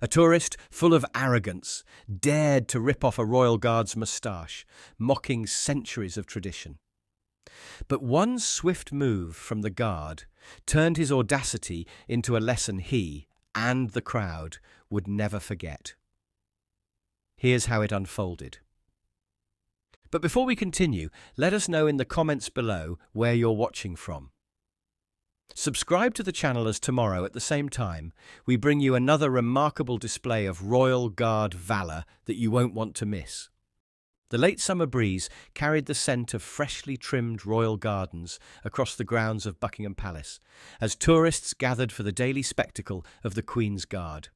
A tourist full of arrogance dared to rip off a royal guard's moustache, mocking centuries of tradition. But one swift move from the guard turned his audacity into a lesson he, and the crowd, would never forget. Here's how it unfolded. But before we continue, let us know in the comments below where you're watching from. Subscribe to the channel as tomorrow at the same time we bring you another remarkable display of Royal Guard valor that you won't want to miss. The late summer breeze carried the scent of freshly trimmed royal gardens across the grounds of Buckingham Palace as tourists gathered for the daily spectacle of the Queen's Guard.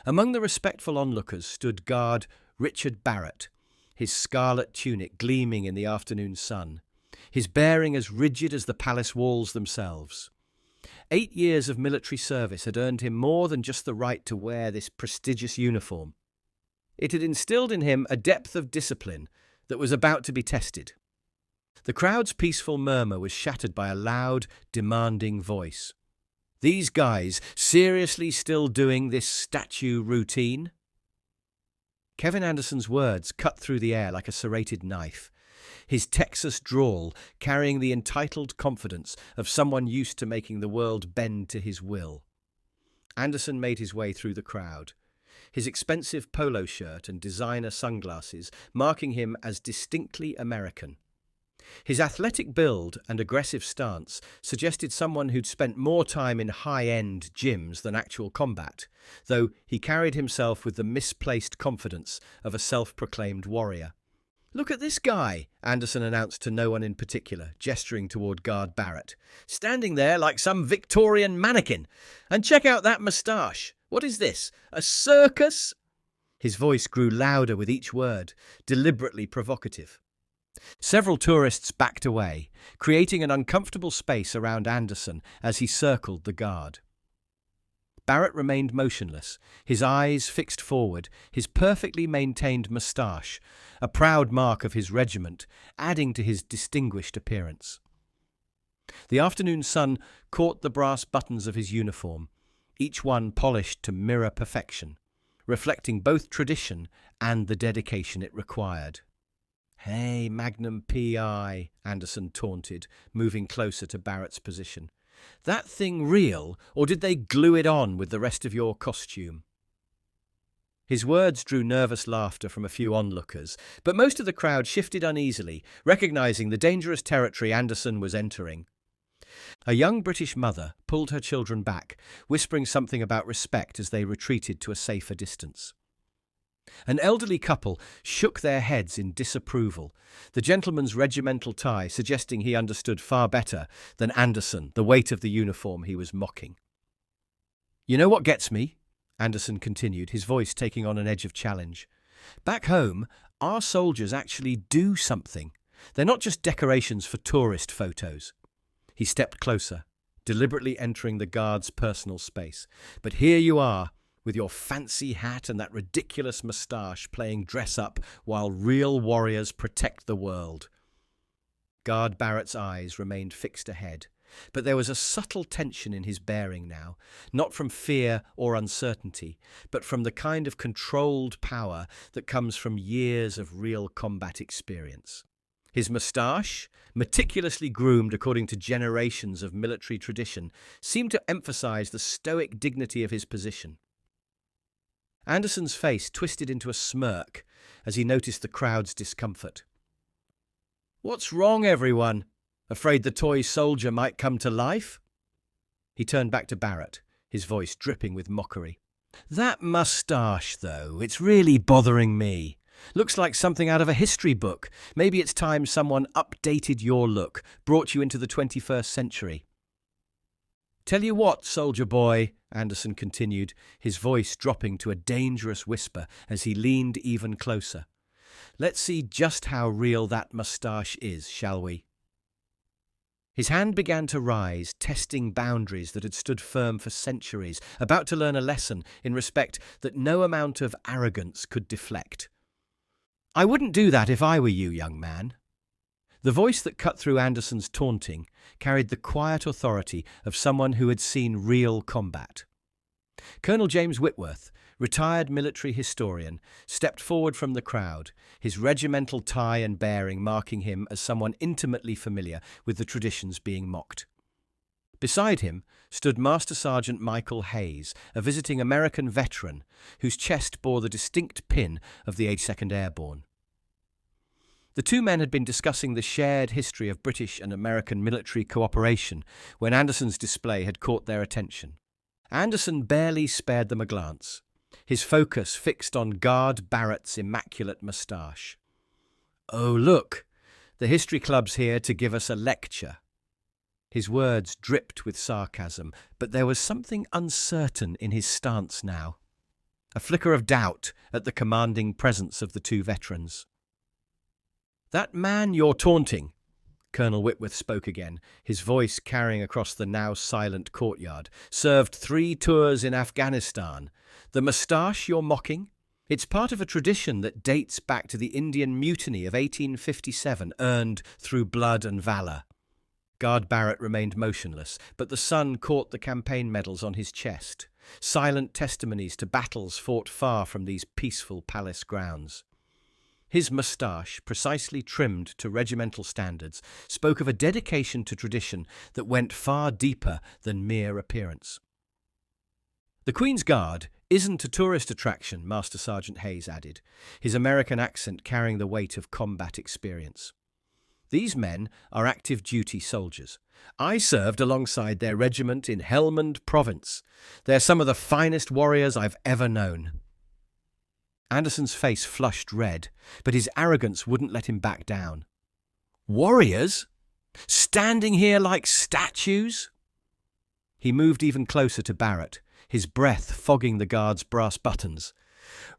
Among the respectful onlookers stood Guard Richard Barrett, his scarlet tunic gleaming in the afternoon sun, his bearing as rigid as the palace walls themselves. 8 years of military service had earned him more than just the right to wear this prestigious uniform. It had instilled in him a depth of discipline that was about to be tested. The crowd's peaceful murmur was shattered by a loud, demanding voice. "These guys seriously still doing this statue routine?" Kevin Anderson's words cut through the air like a serrated knife, his Texas drawl carrying the entitled confidence of someone used to making the world bend to his will. Anderson made his way through the crowd, his expensive polo shirt and designer sunglasses marking him as distinctly American. His athletic build and aggressive stance suggested someone who'd spent more time in high-end gyms than actual combat, though he carried himself with the misplaced confidence of a self-proclaimed warrior. "Look at this guy," Anderson announced to no one in particular, gesturing toward Guard Barrett, "standing there like some Victorian mannequin. And check out that moustache. What is this, a circus?" His voice grew louder with each word, deliberately provocative. Several tourists backed away, creating an uncomfortable space around Anderson as he circled the guard. Barrett remained motionless, his eyes fixed forward, his perfectly maintained moustache, a proud mark of his regiment, adding to his distinguished appearance. The afternoon sun caught the brass buttons of his uniform, each one polished to mirror perfection, reflecting both tradition and the dedication it required. "Hey, Magnum P.I.," Anderson taunted, moving closer to Barrett's position. "That thing real, or did they glue it on with the rest of your costume?" His words drew nervous laughter from a few onlookers, but most of the crowd shifted uneasily, recognizing the dangerous territory Anderson was entering. A young British mother pulled her children back, whispering something about respect as they retreated to a safer distance. An elderly couple shook their heads in disapproval, the gentleman's regimental tie suggesting he understood far better than Anderson the weight of the uniform he was mocking. "You know what gets me?" Anderson continued, his voice taking on an edge of challenge. "Back home, our soldiers actually do something. They're not just decorations for tourist photos." He stepped closer, deliberately entering the guard's personal space. "But here you are, with your fancy hat and that ridiculous moustache playing dress-up while real warriors protect the world." Guard Barrett's eyes remained fixed ahead, but there was a subtle tension in his bearing now, not from fear or uncertainty, but from the kind of controlled power that comes from years of real combat experience. His moustache, meticulously groomed according to generations of military tradition, seemed to emphasize the stoic dignity of his position. Anderson's face twisted into a smirk as he noticed the crowd's discomfort. "What's wrong, everyone? Afraid the toy soldier might come to life?" He turned back to Barrett, his voice dripping with mockery. "That moustache, though, it's really bothering me. Looks like something out of a history book. Maybe it's time someone updated your look, brought you into the 21st century. "Tell you what, soldier boy," Anderson continued, his voice dropping to a dangerous whisper as he leaned even closer. "Let's see just how real that moustache is, shall we?" His hand began to rise, testing boundaries that had stood firm for centuries, about to learn a lesson in respect that no amount of arrogance could deflect. "I wouldn't do that if I were you, young man." The voice that cut through Anderson's taunting carried the quiet authority of someone who had seen real combat. Colonel James Whitworth, retired military historian, stepped forward from the crowd, his regimental tie and bearing marking him as someone intimately familiar with the traditions being mocked. Beside him stood Master Sergeant Michael Hayes, a visiting American veteran whose chest bore the distinct pin of the 82nd Airborne. The two men had been discussing the shared history of British and American military cooperation when Anderson's display had caught their attention. Anderson barely spared them a glance, his focus fixed on Guard Barrett's immaculate moustache. "Oh, look, the History Club's here to give us a lecture." His words dripped with sarcasm, but there was something uncertain in his stance now, a flicker of doubt at the commanding presence of the two veterans. "That man you're taunting," Colonel Whitworth spoke again, his voice carrying across the now silent courtyard, "served 3 tours in Afghanistan. The moustache you're mocking? It's part of a tradition that dates back to the Indian Mutiny of 1857, earned through blood and valor." Guard Barrett remained motionless, but the sun caught the campaign medals on his chest, silent testimonies to battles fought far from these peaceful palace grounds. His moustache, precisely trimmed to regimental standards, spoke of a dedication to tradition that went far deeper than mere appearance. "The Queen's Guard isn't a tourist attraction," Master Sergeant Hayes added, his American accent carrying the weight of combat experience. "These men are active duty soldiers. I served alongside their regiment in Helmand Province. They're some of the finest warriors I've ever known." Anderson's face flushed red, but his arrogance wouldn't let him back down. "Warriors? Standing here like statues?" He moved even closer to Barrett, his breath fogging the guard's brass buttons.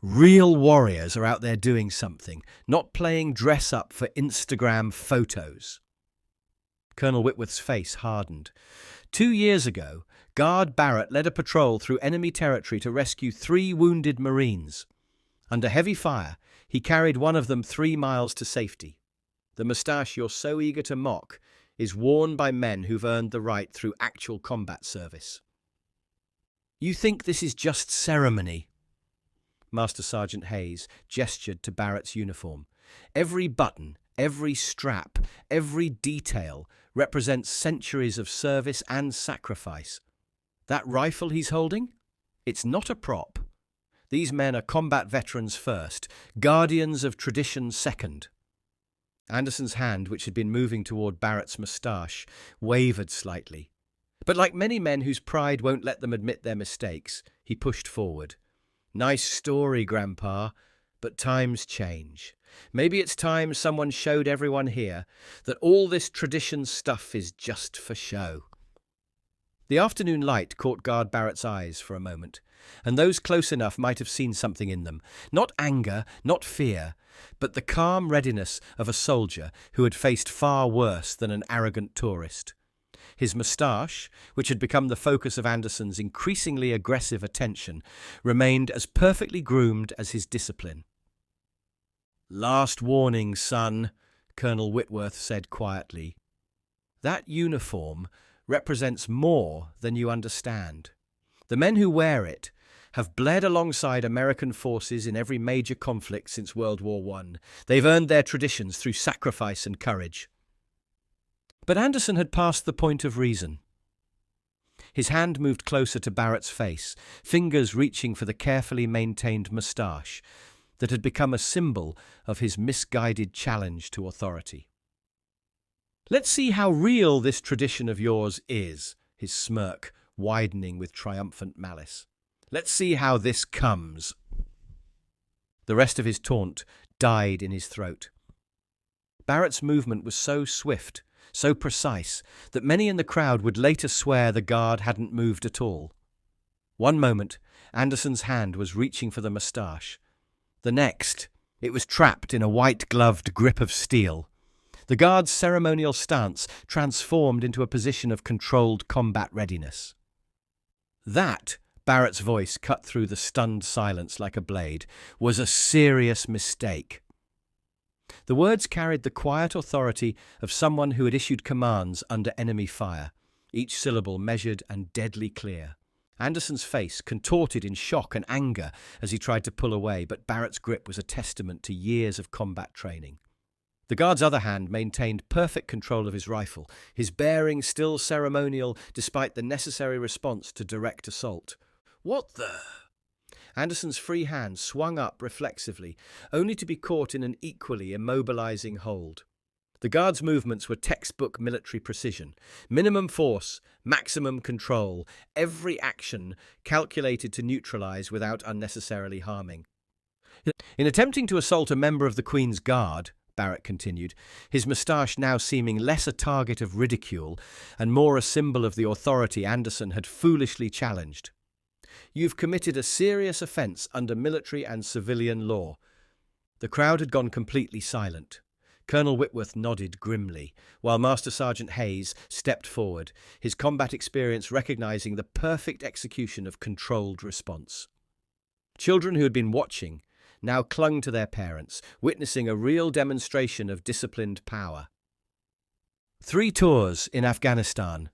"Real warriors are out there doing something, not playing dress-up for Instagram photos." Colonel Whitworth's face hardened. 2 years ago, Guard Barrett led a patrol through enemy territory to rescue 3 wounded Marines. Under heavy fire, he carried one of them 3 miles to safety. The moustache you're so eager to mock is worn by men who've earned the right through actual combat service. "You think this is just ceremony?" Master Sergeant Hayes gestured to Barrett's uniform. "Every button, every strap, every detail represents centuries of service and sacrifice. That rifle he's holding? It's not a prop. These men are combat veterans first, guardians of tradition second." Anderson's hand, which had been moving toward Barrett's moustache, wavered slightly. But like many men whose pride won't let them admit their mistakes, he pushed forward. "Nice story, Grandpa, but times change. Maybe it's time someone showed everyone here that all this tradition stuff is just for show." The afternoon light caught Guard Barrett's eyes for a moment, and those close enough might have seen something in them. Not anger, not fear, but the calm readiness of a soldier who had faced far worse than an arrogant tourist. His moustache, which had become the focus of Anderson's increasingly aggressive attention, remained as perfectly groomed as his discipline. "Last warning, son," Colonel Whitworth said quietly. "That uniform represents more than you understand. The men who wear it have bled alongside American forces in every major conflict since World War I. They've earned their traditions through sacrifice and courage." But Anderson had passed the point of reason. His hand moved closer to Barrett's face, fingers reaching for the carefully maintained moustache that had become a symbol of his misguided challenge to authority. "Let's see how real this tradition of yours is," his smirk widening with triumphant malice. "Let's see how this comes." The rest of his taunt died in his throat. Barrett's movement was so swift, so precise, that many in the crowd would later swear the guard hadn't moved at all. One moment, Anderson's hand was reaching for the moustache. The next, it was trapped in a white-gloved grip of steel. The guard's ceremonial stance transformed into a position of controlled combat readiness. "That," Barrett's voice cut through the stunned silence like a blade, "was a serious mistake." The words carried the quiet authority of someone who had issued commands under enemy fire, each syllable measured and deadly clear. Anderson's face contorted in shock and anger as he tried to pull away, but Barrett's grip was a testament to years of combat training. The guard's other hand maintained perfect control of his rifle, his bearing still ceremonial despite the necessary response to direct assault. "What the—" Anderson's free hand swung up reflexively, only to be caught in an equally immobilizing hold. The guard's movements were textbook military precision. Minimum force, maximum control, every action calculated to neutralize without unnecessarily harming. In attempting to assault a member of the Queen's Guard, Barrett continued, his moustache now seeming less a target of ridicule and more a symbol of the authority Anderson had foolishly challenged. "You've committed a serious offence under military and civilian law." The crowd had gone completely silent. Colonel Whitworth nodded grimly, while Master Sergeant Hayes stepped forward, his combat experience recognizing the perfect execution of controlled response. Children who had been watching now clung to their parents, witnessing a real demonstration of disciplined power. 3 tours in Afghanistan.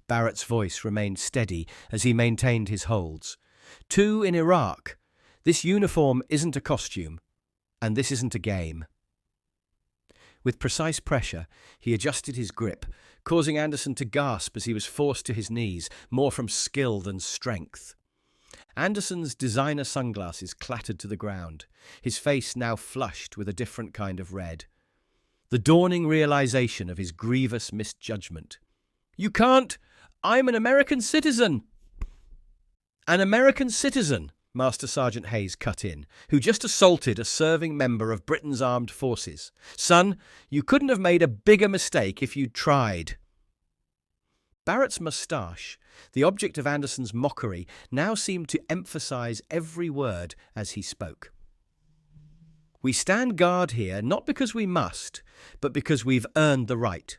Barrett's voice remained steady as he maintained his holds. 2 in Iraq. This uniform isn't a costume, and this isn't a game. With precise pressure, he adjusted his grip, causing Anderson to gasp as he was forced to his knees, more from skill than strength. Anderson's designer sunglasses clattered to the ground, his face now flushed with a different kind of red. The dawning realization of his grievous misjudgment. "You can't! I'm an American citizen!" "An American citizen," Master Sergeant Hayes cut in, "who just assaulted a serving member of Britain's armed forces. Son, you couldn't have made a bigger mistake if you'd tried." Barrett's moustache, the object of Anderson's mockery, now seemed to emphasize every word as he spoke. "We stand guard here not because we must, but because we've earned the right.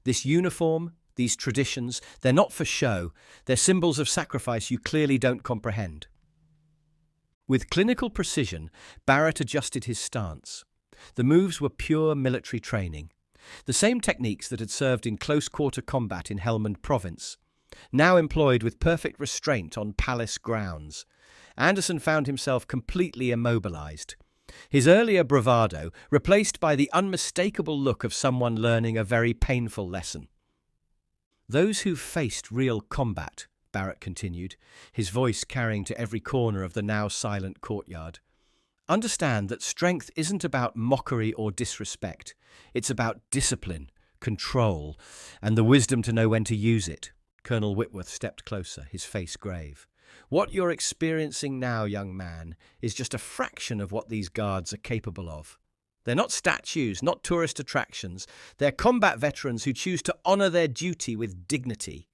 This uniform, these traditions, they're not for show. They're symbols of sacrifice you clearly don't comprehend." With clinical precision, Barrett adjusted his stance. The moves were pure military training. The same techniques that had served in close-quarter combat in Helmand Province, now employed with perfect restraint on palace grounds. Anderson found himself completely immobilized. His earlier bravado replaced by the unmistakable look of someone learning a very painful lesson. "Those who've faced real combat," Barrett continued, his voice carrying to every corner of the now silent courtyard, "understand that strength isn't about mockery or disrespect. It's about discipline, control, and the wisdom to know when to use it." Colonel Whitworth stepped closer, his face grave. "What you're experiencing now, young man, is just a fraction of what these guards are capable of. They're not statues, not tourist attractions. They're combat veterans who choose to honor their duty with dignity.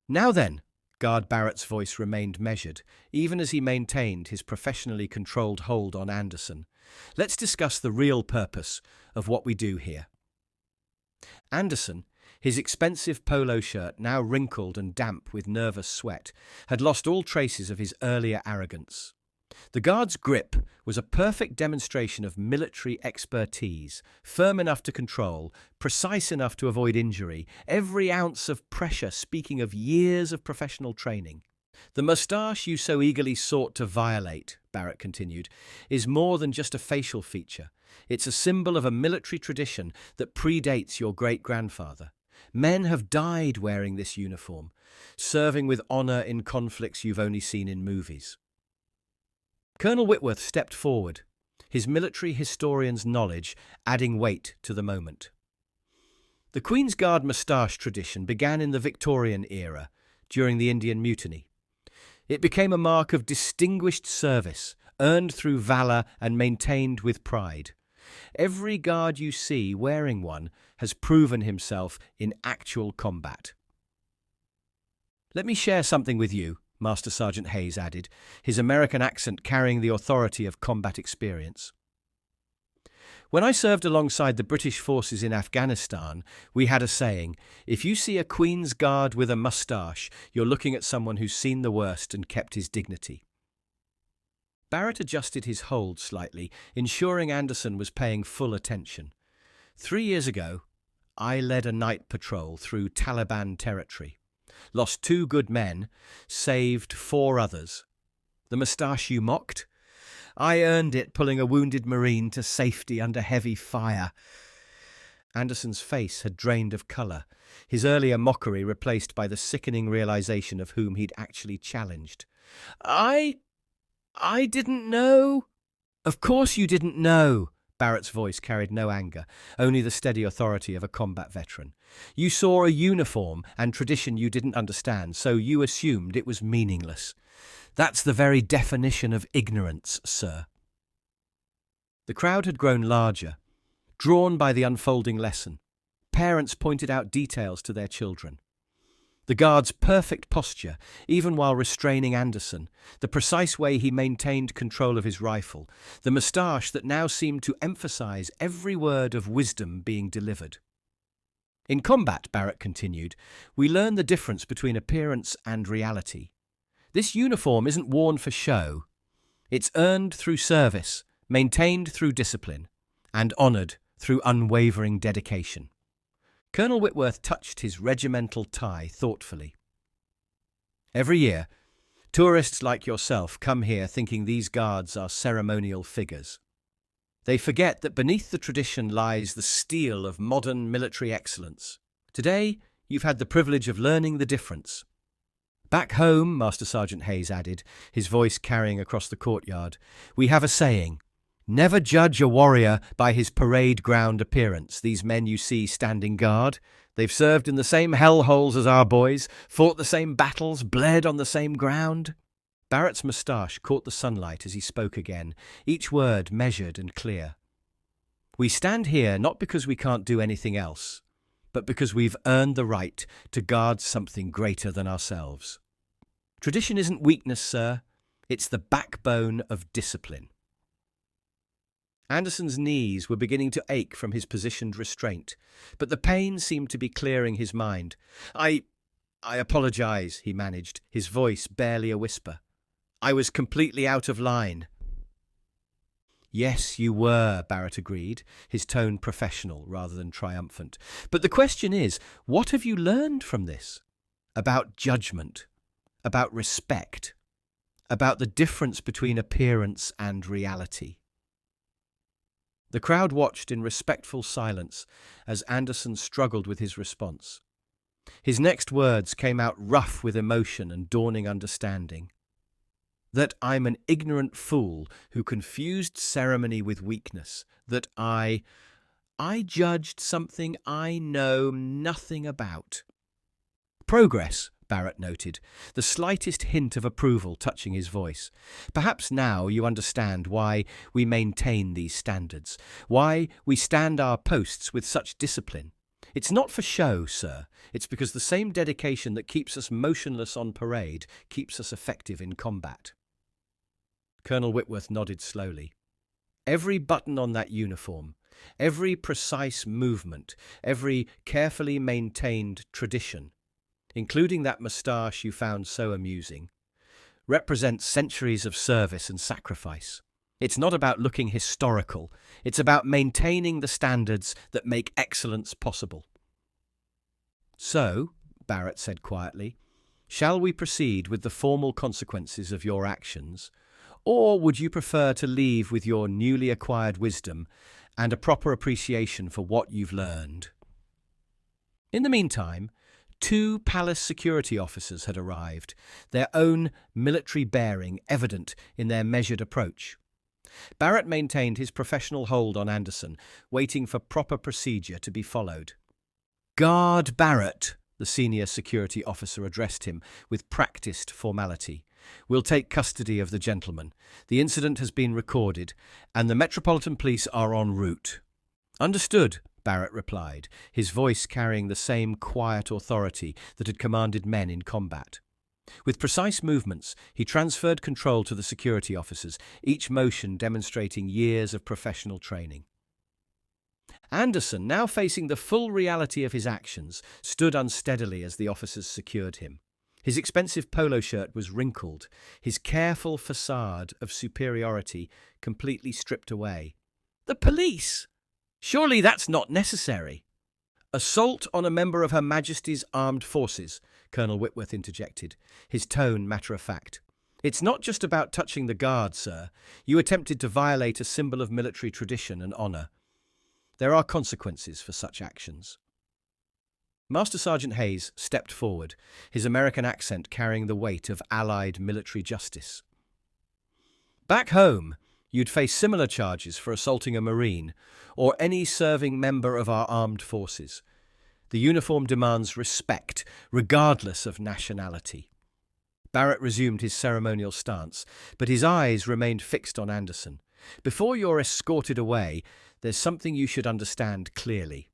Now then," Guard Barrett's voice remained measured, even as he maintained his professionally controlled hold on Anderson, "let's discuss the real purpose of what we do here." Anderson, his expensive polo shirt now wrinkled and damp with nervous sweat, had lost all traces of his earlier arrogance. The guard's grip was a perfect demonstration of military expertise, firm enough to control, precise enough to avoid injury, every ounce of pressure speaking of years of professional training. "The moustache you so eagerly sought to violate," Barrett continued, "is more than just a facial feature. It's a symbol of a military tradition that predates your great-grandfather. Men have died wearing this uniform, serving with honor in conflicts you've only seen in movies." Colonel Whitworth stepped forward, his military historian's knowledge adding weight to the moment. The Queen's Guard moustache tradition began in the Victorian era, during the Indian Mutiny. It became a mark of distinguished service, earned through valor and maintained with pride. Every guard you see wearing one has proven himself in actual combat. "Let me share something with you," Master Sergeant Hayes added, his American accent carrying the authority of combat experience. "When I served alongside the British forces in Afghanistan, we had a saying, if you see a Queen's Guard with a moustache, you're looking at someone who's seen the worst and kept his dignity." Barrett adjusted his hold slightly, ensuring Anderson was paying full attention. 3 years ago, I led a night patrol through Taliban territory. lost 2 good men, saved 4 others. The moustache you mocked? I earned it pulling a wounded Marine to safety under heavy fire. Anderson's face had drained of colour, his earlier mockery replaced by the sickening realisation of whom he'd actually challenged. I didn't know. Of course you didn't know. Barrett's voice carried no anger, only the steady authority of a combat veteran. You saw a uniform and tradition you didn't understand, so you assumed it was meaningless. That's the very definition of ignorance, sir. The crowd had grown larger, drawn by the unfolding lesson. Parents pointed out details to their children. The guard's perfect posture, even while restraining Anderson, the precise way he maintained control of his rifle, the moustache that now seemed to emphasize every word of wisdom being delivered. In combat, Barrett continued, we learn the difference between appearance and reality. This uniform isn't worn for show. It's earned through service, maintained through discipline, and honoured through unwavering dedication. Colonel Whitworth touched his regimental tie thoughtfully. Every year, tourists like yourself come here thinking these guards are ceremonial figures. They forget that beneath the tradition lies the steel of modern military excellence. Today, you've had the privilege of learning the difference. Back home, Master Sergeant Hayes added, his voice carrying across the courtyard, we have a saying. Never judge a warrior by his parade ground appearance. These men you see standing guard, they've served in the same hellholes as our boys, fought the same battles, bled on the same ground. Barrett's moustache caught the sunlight as he spoke again, each word measured and clear. We stand here not because we can't do anything else, but because we've earned the right to guard something greater than ourselves. Tradition isn't weakness, sir. It's the backbone of discipline. Anderson's knees were beginning to ache from his positioned restraint, but the pain seemed to be clearing his mind. I apologize, he managed, his voice barely a whisper. I was completely out of line. Yes, you were, Barrett agreed, his tone professional rather than triumphant. But the question is, what have you learned from this? About judgment, about respect, about the difference between appearance and reality. The crowd watched in respectful silence as Anderson struggled with his response. His next words came out rough with emotion and dawning understanding. That I'm an ignorant fool who confused ceremony with weakness. That I judged something I know nothing about. Progress, Barrett noted, the slightest hint of approval touching his voice. Perhaps now you understand why we maintain these standards, why we stand our posts with such discipline. It's not for show, sir. It's because the same dedication that keeps us motionless on parade keeps us effective in combat. Colonel Whitworth nodded slowly. Every button on that uniform, every precise movement, every carefully maintained tradition, including that moustache you found so amusing, represents centuries of service and sacrifice. It's not about looking historical. It's about maintaining the standards that make excellence possible. So, Barrett said quietly, shall we proceed with the formal consequences of your actions, or would you prefer to leave with your newly acquired wisdom and a proper appreciation for what you've learned? In the meantime, 2 palace security officers had arrived, their own military bearing evident in their measured approach. Barrett maintained his professional hold on Anderson, waiting for proper procedure to be followed. Guard Barrett, the senior security officer addressed him with practiced formality. We'll take custody of the gentleman. The incident has been recorded, and the Metropolitan Police are en route. Understood, Barrett replied, his voice carrying the same quiet authority that had commanded men in combat. With precise movements, he transferred control to the security officers, each motion demonstrating years of professional training. Anderson, now facing the full reality of his actions, stood unsteadily as the officers secured him. His expensive polo shirt was wrinkled, his careful facade of superiority completely stripped away. The police! Surely that's not necessary. Assault on a member of Her Majesty's Armed Forces, Colonel Whitworth interjected, his tone matter-of-fact. "It's not just about touching the guard, sir. You attempted to violate a symbol of military tradition and honour. There are consequences for such actions." Master Sergeant Hayes stepped forward, his American accent carrying the weight of Allied military justice. "Back home, you'd face similar charges for assaulting a Marine or any serving member of our armed forces. The uniform demands respect, regardless of nationality." Barrett resumed his ceremonial stance, but his eyes remained fixed on Anderson. "Before you're escorted away, there's something you should understand clearly."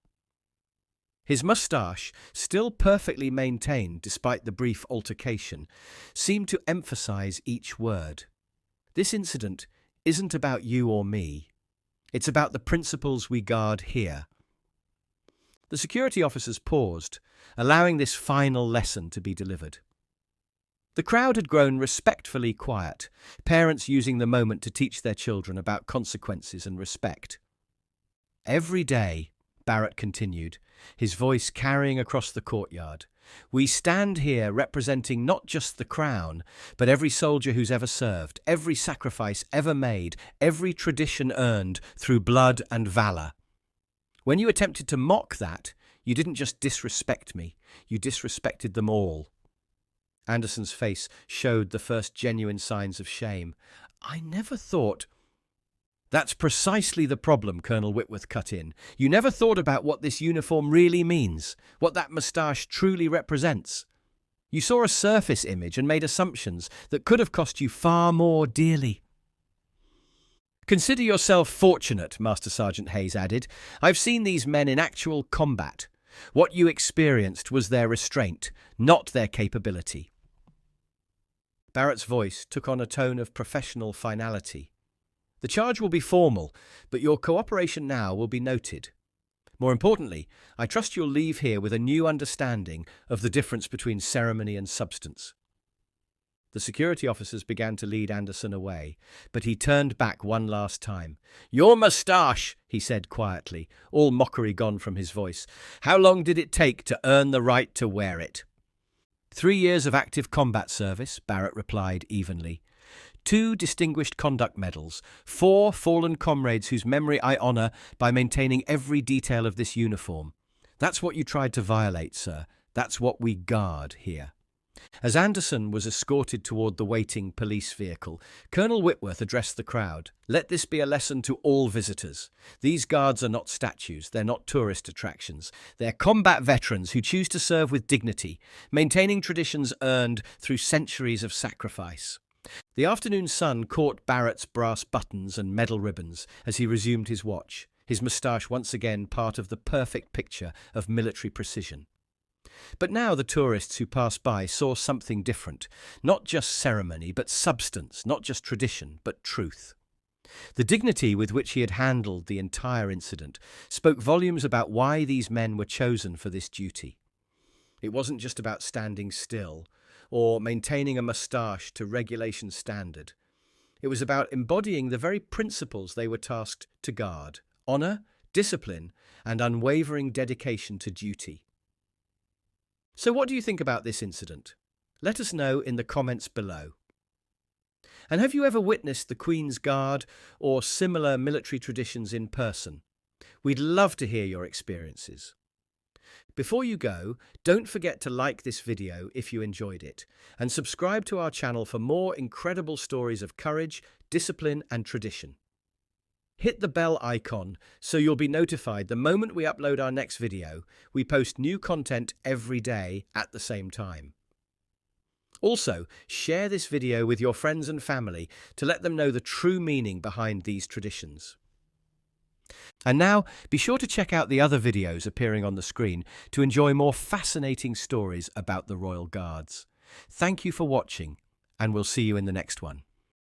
His moustache, still perfectly maintained despite the brief altercation, seemed to emphasize each word. "This incident isn't about you or me. It's about the principles we guard here." The security officers paused, allowing this final lesson to be delivered. The crowd had grown respectfully quiet, parents using the moment to teach their children about consequences and respect. "Every day," Barrett continued, his voice carrying across the courtyard, "we stand here representing not just the crown, but every soldier who's ever served, every sacrifice ever made, every tradition earned through blood and valor. When you attempted to mock that, you didn't just disrespect me, you disrespected them all." Anderson's face showed the first genuine signs of shame. "I never thought—" "That's precisely the problem," Colonel Whitworth cut in. "You never thought about what this uniform really means, what that moustache truly represents. You saw a surface image and made assumptions that could have cost you far more dearly." "Consider yourself fortunate," Master Sergeant Hayes added. "I've seen these men in actual combat. What you experienced was their restraint, not their capability." Barrett's voice took on a tone of professional finality. "The charge will be formal, but your cooperation now will be noted. More importantly, I trust you'll leave here with a new understanding of the difference between ceremony and substance." The security officers began to lead Anderson away, but he turned back one last time. "Your moustache," he said quietly, all mockery gone from his voice. "How long did it take to earn the right to wear it?" 3 years of active combat service," Barrett replied evenly. 2 distinguished conduct medals, 4 fallen comrades whose memory I honour by maintaining every detail of this uniform. That's what you tried to violate, sir. That's what we guard here." As Anderson was escorted toward the waiting police vehicle, Colonel Whitworth addressed the crowd. "Let this be a lesson to all visitors. These guards are not statues, they're not tourist attractions. They're combat veterans who choose to serve with dignity, maintaining traditions earned through centuries of sacrifice." The afternoon sun caught Barrett's brass buttons and medal ribbons as he resumed his watch, his moustache once again part of the perfect picture of military precision. But now the tourists who passed by saw something different, not just ceremony, but substance, not just tradition, but truth. The dignity with which he had handled the entire incident spoke volumes about why these men were chosen for this duty. It wasn't just about standing still or maintaining a moustache to regulation standard. It was about embodying the very principles they were tasked to guard: honour, discipline, and unwavering dedication to duty. So what do you think about this incident? Let us know in the comments below. And have you ever witnessed the Queen's Guard or similar military traditions in person? We'd love to hear your experiences. Before you go, don't forget to like this video if you enjoyed it, and subscribe to our channel for more incredible stories of courage, discipline, and tradition. Hit the bell icon so you'll be notified the moment we upload our next video. We post new content every day at the same time. Also, share this video with your friends and family to let them know the true meaning behind these traditions. And now, be sure to check out the other videos appearing on the screen to enjoy more fascinating stories about the Royal Guards. Thank you for watching, and we'll see you in the next one.